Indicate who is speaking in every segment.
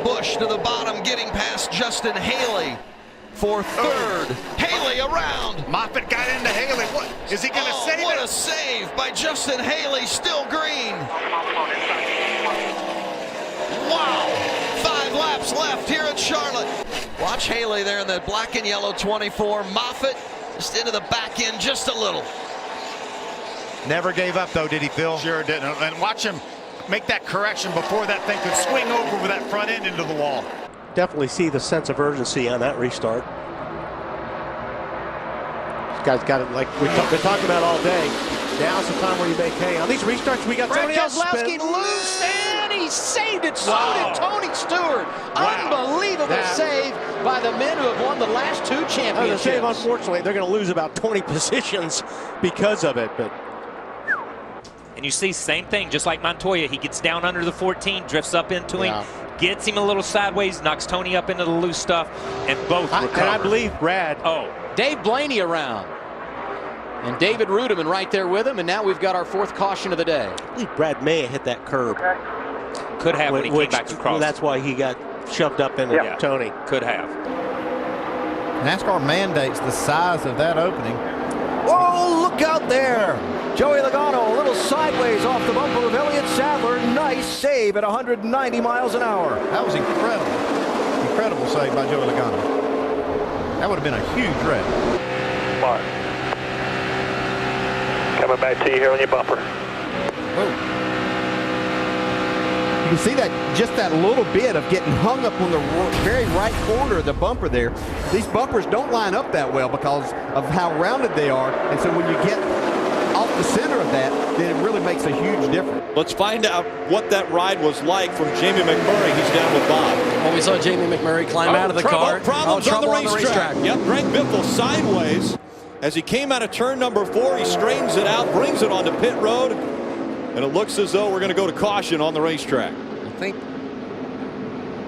Speaker 1: Busch to the bottom, getting past Justin Haley for third. Haley around.
Speaker 2: Moffitt got into Haley. What is he going to save it?
Speaker 1: What a save by Justin Haley, still green. Wow. 5 laps left here at Charlotte. Watch Haley there in the black and yellow 24. Moffitt just into the back end just a little.
Speaker 2: Never gave up though, did he, Phil? Sure didn't. And watch him make that correction before that thing could swing over with that front end into the wall.
Speaker 3: Definitely see the sense of urgency on that restart. This guy's got it like we've been talking about all day. Now's the time where you make hay. On these restarts, we got Tony
Speaker 4: Keselowski loose, and he saved it. So did Tony Stewart. Unbelievable save by the men who have won the last 2 championships.
Speaker 3: The save, unfortunately, they're going to lose about 20 positions because of it. But
Speaker 5: and you see same thing, just like Montoya. He gets down under the 14, drifts up into him, gets him a little sideways, knocks Tony up into the loose stuff, and both recover.
Speaker 3: And I believe Brad.
Speaker 4: Dave Blaney around. And David Rudiman right there with him, and now we've got our 4th caution of the day.
Speaker 3: I believe Brad may have hit that curb.
Speaker 5: Could have when he came back across.
Speaker 3: That's why he got shoved up into Tony.
Speaker 5: Could have.
Speaker 6: NASCAR mandates the size of that opening.
Speaker 7: Oh, look out there. Joey Logano a little sideways off the bumper of Elliott Sadler. Nice save at 190 miles an hour.
Speaker 6: That was incredible. Incredible save by Joey Logano. That would have been a huge wreck.
Speaker 8: Mark. Coming back to you here on your bumper.
Speaker 6: Whoa. You can see that just that little bit of getting hung up on the very right corner of the bumper there. These bumpers don't line up that well because of how rounded they are. And so when you get off the center of that, then it really makes a huge difference.
Speaker 9: Let's find out what that ride was like from Jamie McMurray. He's down with Bob.
Speaker 4: Well, we saw Jamie McMurray climb out of the car.
Speaker 9: Problems on the racetrack. Yep, Greg Biffle sideways. As he came out of turn number 4, he straightens it out, brings it onto pit road, and it looks as though we're going to go to caution on the racetrack.
Speaker 10: I think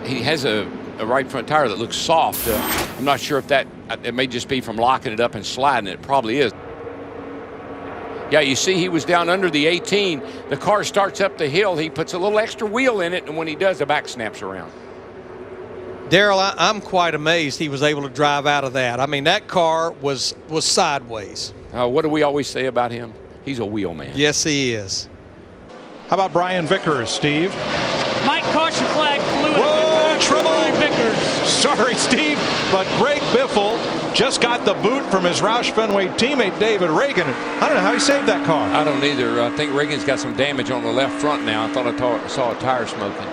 Speaker 10: he has a right front tire that looks soft. I'm not sure if it may just be from locking it up and sliding. It probably is. Yeah, you see he was down under the 18. The car starts up the hill. He puts a little extra wheel in it, and when he does, the back snaps around.
Speaker 11: Daryl, I'm quite amazed he was able to drive out of that. I mean, that car was sideways.
Speaker 10: What do we always say about him? He's a wheel man.
Speaker 11: Yes, he is.
Speaker 12: How about Brian Vickers, Steve?
Speaker 13: Mike, caution flag flew.
Speaker 12: Whoa, trouble!
Speaker 13: Brian Vickers.
Speaker 12: Sorry, Steve, but Greg Biffle just got the boot from his Roush Fenway teammate David Reagan. I don't know how he saved that car.
Speaker 10: I don't either. I think Reagan's got some damage on the left front now. I thought I saw a tire smoking.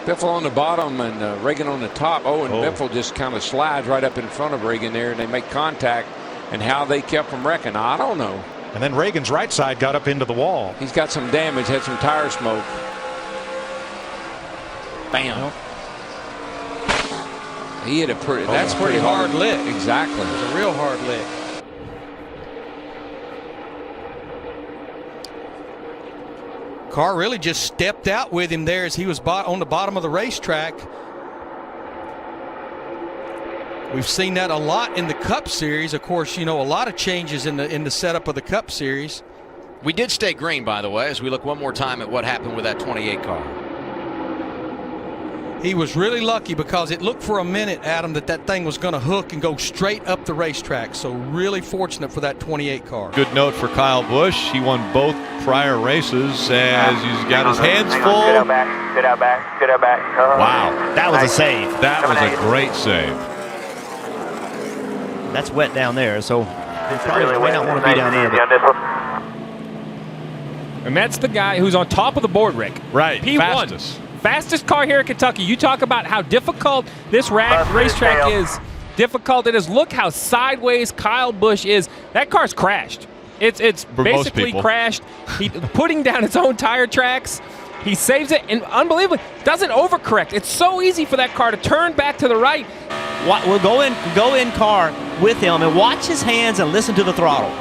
Speaker 10: Biffle on the bottom and Reagan on the top. Biffle just kind of slides right up in front of Reagan there, and they make contact. And how they kept from wrecking, I don't know.
Speaker 12: And then Reagan's right side got up into the wall.
Speaker 10: He's got some damage, had some tire smoke. Bam. He hit a that's pretty hard
Speaker 11: lick.
Speaker 10: Exactly.
Speaker 11: It was a real hard lick. Car really just stepped out with him there as he was on the bottom of the racetrack. We've seen that a lot in the Cup Series. Of course, you know, a lot of changes in the setup of the Cup Series.
Speaker 4: We did stay green, by the way, as we look one more time at what happened with that 28 car.
Speaker 11: He was really lucky because it looked for a minute, Adam, that thing was going to hook and go straight up the racetrack. So really fortunate for that 28 car.
Speaker 14: Good note for Kyle Busch. He won both prior races as he's got his hands full.
Speaker 8: Good out back. Good out back. Good out back.
Speaker 2: Wow, that was a save.
Speaker 14: That was a great save.
Speaker 7: That's wet down there, so they probably may not want to be down there.
Speaker 13: And that's the guy who's on top of the board, Rick.
Speaker 14: Right,
Speaker 13: P1. Fastest car here in Kentucky. You talk about how difficult this racetrack is. Difficult it is. Look how sideways Kyle Busch is. That car's crashed. It's basically crashed. He putting down its own tire tracks. He saves it and unbelievably doesn't overcorrect. It's so easy for that car to turn back to the right.
Speaker 7: We'll go in car with him and watch his hands and listen to the throttle.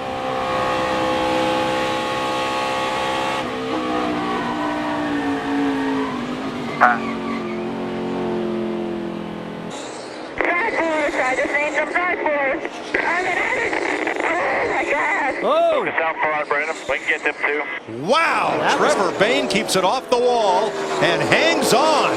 Speaker 8: I just need some drive force. Oh my God.
Speaker 3: Oh!
Speaker 8: Focus out far, Brandon. We can get them too.
Speaker 2: Wow, Trevor Bayne keeps it off the wall and hangs on.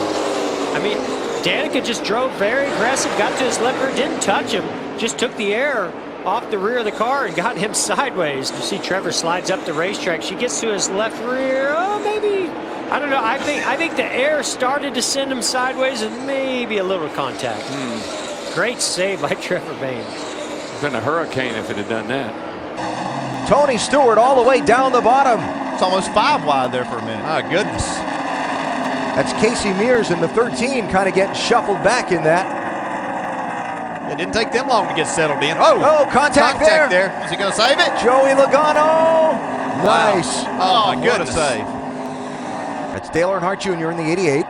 Speaker 4: I mean, Danica just drove very aggressive, got to his left rear, didn't touch him, just took the air off the rear of the car and got him sideways. You see Trevor slides up the racetrack. She gets to his left rear. Oh, maybe, I don't know. I think the air started to send him sideways and maybe a little contact. Great save by Trevor Baynes.
Speaker 10: It's been a hurricane if it had done that.
Speaker 7: Tony Stewart all the way down the bottom.
Speaker 2: It's almost 5 wide there for a minute.
Speaker 7: My goodness. That's Casey Mears in the 13 kind of getting shuffled back in that.
Speaker 2: It didn't take them long to get settled in.
Speaker 7: Oh, contact there.
Speaker 2: Is he going to save it?
Speaker 7: Joey Logano. Nice.
Speaker 2: Oh, my goodness.
Speaker 7: What a save. That's Dale Earnhardt Jr. in the 88.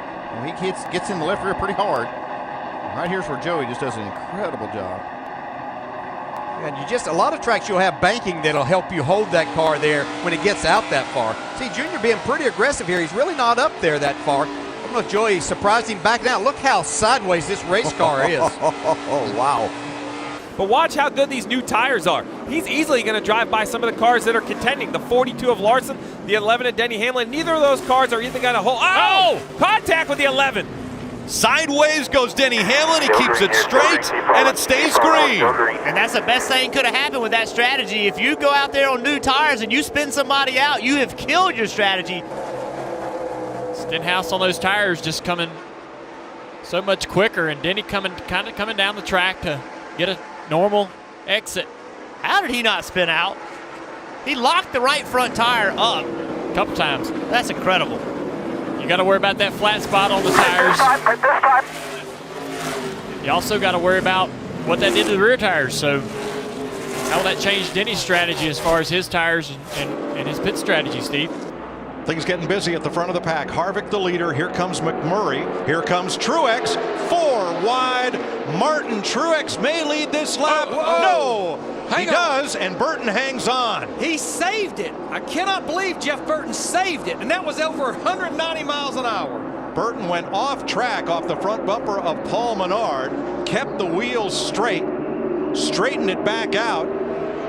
Speaker 2: He gets in the left rear pretty hard. Right here's where Joey just does an incredible job.
Speaker 6: And you just, a lot of tracks you'll have banking that'll help you hold that car there when it gets out that far. See, Junior being pretty aggressive here. He's really not up there that far. I don't know if Joey surprised him back down. Look how sideways this race car is.
Speaker 7: Oh, wow.
Speaker 13: But watch how good these new tires are. He's easily going to drive by some of the cars that are contending. The 42 of Larson, the 11 of Denny Hamlin. Neither of those cars are even going to hold. Oh! Contact with the 11.
Speaker 9: Sideways goes Denny Hamlin. He keeps it straight, and it stays green.
Speaker 15: And that's the best thing could have happened with that strategy. If you go out there on new tires and you spin somebody out, you have killed your strategy.
Speaker 16: Stenhouse on those tires just coming so much quicker, and Denny coming down the track to get a normal exit.
Speaker 15: How did he not spin out? He locked the right front tire up
Speaker 16: a couple times.
Speaker 15: That's incredible.
Speaker 16: You got to worry about that flat spot on the tires. You also got to worry about what that did to the rear tires. So how will that change Denny's strategy as far as his tires and his pit strategy, Steve?
Speaker 12: Things getting busy at the front of the pack. Harvick the leader. Here comes McMurray. Here comes Truex. 4 wide. Martin Truex may lead this lap. No, he does, and Burton hangs on.
Speaker 6: He saved it. I cannot believe Jeff Burton saved it, and that was over 190 miles an hour.
Speaker 12: Burton went off track off the front bumper of Paul Menard, kept the wheels straight, straightened it back out,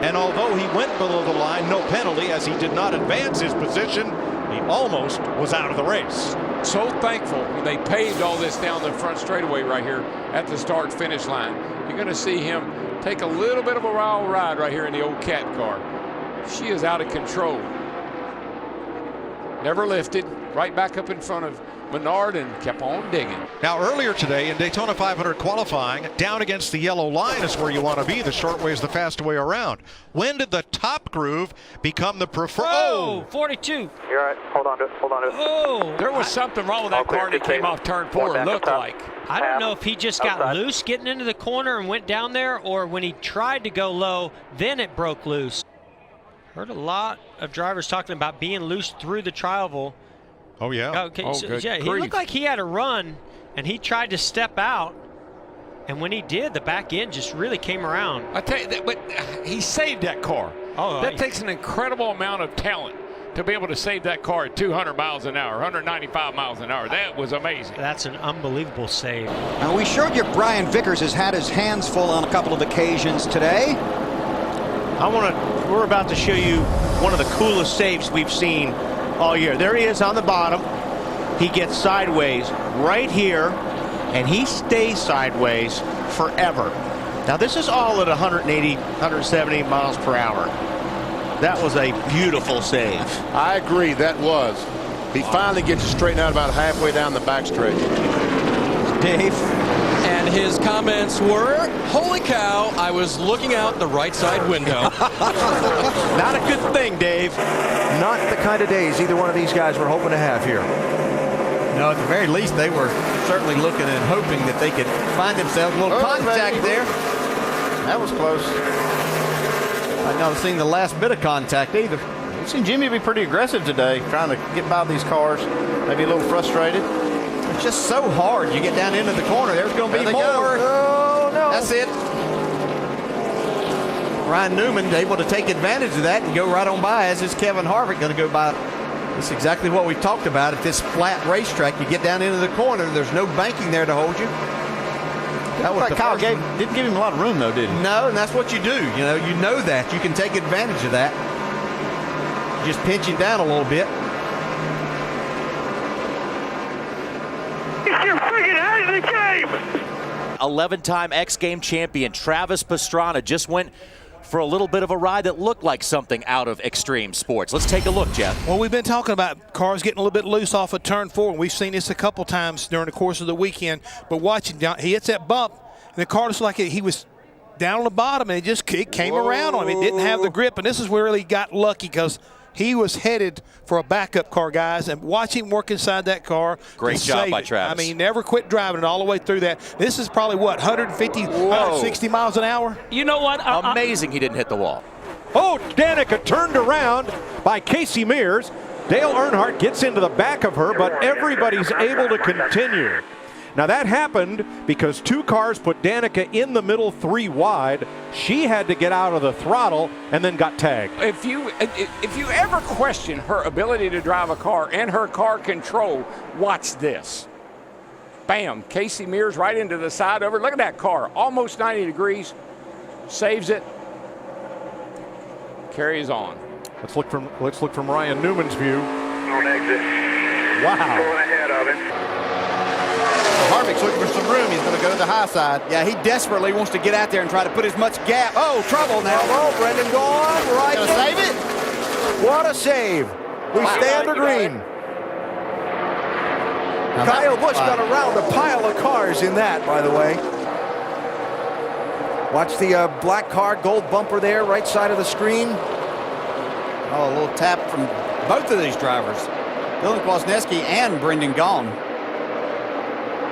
Speaker 12: and although he went below the line, no penalty as he did not advance his position. He almost was out of the race.
Speaker 10: So thankful they paved all this down the front straightaway right here at the start-finish line. You're going to see him take a little bit of a wild ride right here in the old cat car. She is out of control. Never lifted, right back up in front of Menard and kept on digging.
Speaker 12: Now earlier today in Daytona 500 qualifying, down against the yellow line is where you want to be. The short way is the fast way around. When did the top groove become the preferred?
Speaker 4: Oh, 42.
Speaker 8: You're all right. Hold on to it.
Speaker 4: Oh.
Speaker 10: There was something wrong with that car that came off turn 4, it looked like.
Speaker 4: I don't know if he just got loose getting into the corner and went down there, or when he tried to go low, then it broke loose. Heard a lot of drivers talking about being loose through the tri-oval.
Speaker 12: Oh, yeah.
Speaker 4: Okay, yeah, he looked like he had a run, and he tried to step out, and when he did, the back end just really came around.
Speaker 10: I tell you, but he saved that car.
Speaker 4: Oh,
Speaker 10: that takes an incredible amount of talent to be able to save that car at 200 miles an hour, 195 miles an hour. That was amazing.
Speaker 4: That's an unbelievable save.
Speaker 17: Now, we showed you Brian Vickers has had his hands full on a couple of occasions today.
Speaker 3: We're about to show you one of the coolest saves we've seen all year. There he is on the bottom. He gets sideways right here, and he stays sideways forever. Now, this is all at 180, 170 miles per hour. That was a beautiful save.
Speaker 18: I agree, that was. He finally gets it straightened out about halfway down the backstretch.
Speaker 19: Dave. And his comments were, holy cow, I was looking out the right side window.
Speaker 3: Not a good thing, Dave.
Speaker 7: Not the kind of days either one of these guys were hoping to have here.
Speaker 6: No, at the very least, they were certainly looking and hoping that they could find themselves a little contact there.
Speaker 2: That was close.
Speaker 6: I've not seen the last bit of contact either.
Speaker 2: We've seen Jimmy be pretty aggressive today, trying to get by these cars, maybe a little frustrated.
Speaker 6: It's just so hard. You get down into the corner, there's going to be more.
Speaker 3: Oh, no.
Speaker 6: That's it. Ryan Newman able to take advantage of that and go right on by, as is Kevin Harvick going to go by. That's exactly what we talked about. At this flat racetrack, you get down into the corner, there's no banking there to hold you.
Speaker 2: That was Kyle didn't give him a lot of room, though, did he?
Speaker 6: No, and that's what you do. You know that. You can take advantage of that. Just pinch him down a little bit.
Speaker 8: You're freaking out of the game.
Speaker 20: save!
Speaker 7: 11-time X Game champion Travis Pastrana just went for a little bit of a ride that looked like something out of extreme sports. Let's take a look, Jeff.
Speaker 21: Well, we've been talking about cars getting a little bit loose off of turn 4. We've seen this a couple times during the course of the weekend. But watching, he hits that bump, and the car looks like he was down on the bottom, and it came around on him. It didn't have the grip, and this is where he got lucky because he was headed for a backup car, guys, and watch him work inside that car.
Speaker 7: Great job by Travis.
Speaker 21: I mean, he never quit driving it all the way through that. This is probably, what, 150, 160 miles an hour?
Speaker 13: You know what?
Speaker 7: Amazing he didn't hit the wall.
Speaker 12: Oh, Danica turned around by Casey Mears. Dale Earnhardt gets into the back of her, but everybody's able to continue. Now that happened because 2 cars put Danica in the middle 3 wide. She had to get out of the throttle and then got tagged.
Speaker 10: If you ever question her ability to drive a car and her car control, watch this. Bam, Casey Mears right into the side of her. Look at that car, almost 90 degrees, saves it, carries on.
Speaker 12: Let's look from Ryan Newman's view.
Speaker 20: On exit.
Speaker 12: Wow.
Speaker 20: Going ahead of him.
Speaker 6: Harvick's looking for some room. He's going to go to the high side. Yeah, he desperately wants to get out there and try to put as much gap. Oh, trouble now.
Speaker 7: Oh, Brendan gone. Right.
Speaker 6: Going to save it?
Speaker 7: What a save. We stay under green. Kyle Busch got around a pile of cars in that, by the way. Watch the black car, gold bumper there, right side of the screen.
Speaker 6: Oh, a little tap from both of these drivers, Dylan Kwasniewski and Brendan Gaughan.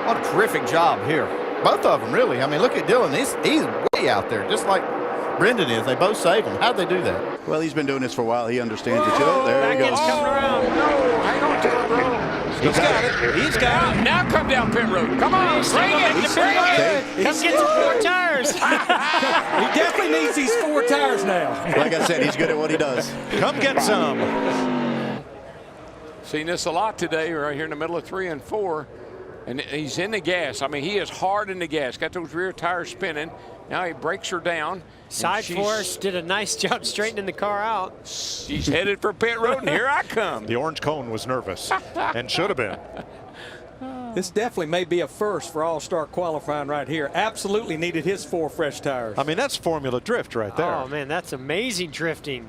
Speaker 6: What a terrific job here. Both of them, really. I mean, look at Dylan. He's way out there, just like Brendan is. They both saved him. How'd they do that?
Speaker 18: Well, he's been doing this for a while. He understands it, too. There he goes.
Speaker 10: Coming around. No, hang on to it, bro.
Speaker 12: He's got it. He's got it.
Speaker 10: Now come down pit road. Come on, bring it.
Speaker 4: Come get some 4 tires.
Speaker 11: He definitely needs these 4 tires now.
Speaker 18: Like I said, he's good at what he does.
Speaker 12: Come get some.
Speaker 10: Seen this a lot today, right here in the middle of 3 and 4. And he's in the gas. I mean, he is hard in the gas. Got those rear tires spinning. Now he breaks her down.
Speaker 4: Side force did a nice job straightening the car out.
Speaker 10: She's headed for pit road, and here I come.
Speaker 12: The orange cone was nervous and should have been.
Speaker 11: This definitely may be a first for All-Star qualifying right here. Absolutely needed his 4 fresh tires.
Speaker 12: I mean, that's Formula Drift right there.
Speaker 4: Oh, man, that's amazing drifting.